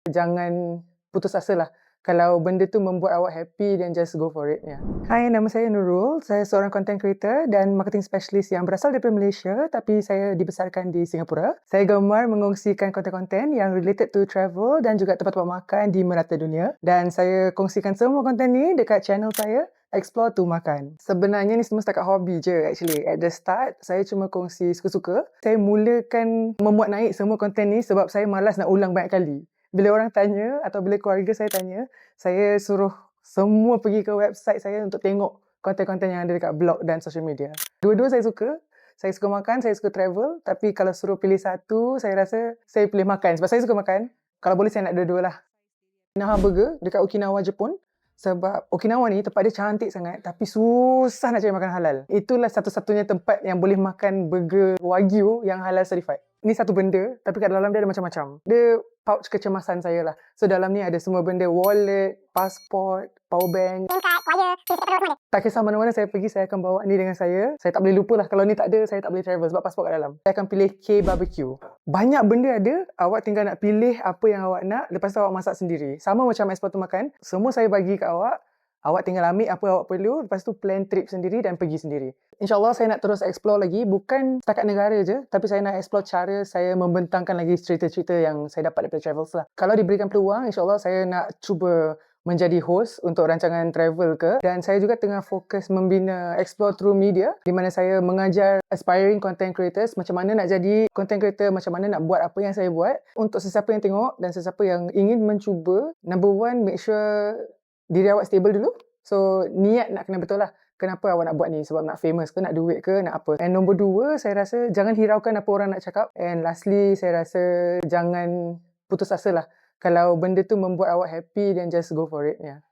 Jangan putus asa lah. Kalau benda tu membuat awak happy, then just go for it. Yeah. Hai, nama saya Nurul. Saya seorang content creator dan marketing specialist yang berasal daripada Malaysia tapi saya dibesarkan di Singapura. Saya gemar mengongsikan konten-konten yang related to travel dan juga tempat-tempat makan di merata dunia. Dan saya kongsikan semua konten ni dekat channel saya, Explore to Makan. Sebenarnya ni semua setakat hobi je actually. At the start, saya cuma kongsi suka-suka. Saya mulakan memuat naik semua konten ni sebab saya malas nak ulang banyak kali. Bila orang tanya atau bila keluarga saya tanya, saya suruh semua pergi ke website saya untuk tengok konten-konten yang ada dekat blog dan social media. Dua-dua saya suka. Saya suka makan, saya suka travel. Tapi kalau suruh pilih satu, saya rasa saya pilih makan. Sebab saya suka makan. Kalau boleh saya nak dua-dua lah. Naha Burger dekat Okinawa, Jepun. Sebab Okinawa ni tempat dia cantik sangat tapi susah nak cari makan halal. Itulah satu-satunya tempat yang boleh makan burger Wagyu yang halal certified. Ni satu benda tapi kat dalam dia ada macam-macam. Dia pouch kecemasan saya lah. So dalam ni ada semua benda, wallet, pasport, power bank, SIM card, wire, semua. Tak kisah mana-mana saya pergi, saya akan bawa ni dengan saya. Saya tak boleh lupa lah. Kalau ni tak ada, saya tak boleh travel sebab pasport kat dalam. Saya akan pilih K-Barbecue. Banyak benda ada, awak tinggal nak pilih apa yang awak nak, lepas tu awak masak sendiri. Sama macam Explore to Makan, semua saya bagi kat awak. Awak tinggal ambil apa awak perlu, lepas tu plan trip sendiri dan pergi sendiri. InsyaAllah saya nak terus explore lagi, bukan setakat negara je, tapi saya nak explore cara saya membentangkan lagi cerita-cerita yang saya dapat daripada travels lah. Kalau diberikan peluang, insyaAllah saya nak cuba menjadi host untuk rancangan travel ke. Dan saya juga tengah fokus membina Explore Through Media, di mana saya mengajar aspiring content creators macam mana nak jadi content creator, macam mana nak buat apa yang saya buat. Untuk sesiapa yang tengok dan sesiapa yang ingin mencuba, number one, make sure diri awak stable dulu. So, niat nak kena betul lah. Kenapa awak nak buat ni? Sebab nak famous ke, nak duit ke, nak apa? And nombor dua, saya rasa jangan hiraukan apa orang nak cakap. And lastly, saya rasa jangan putus asa lah. Kalau benda tu membuat awak happy, then just go for it. Yeah.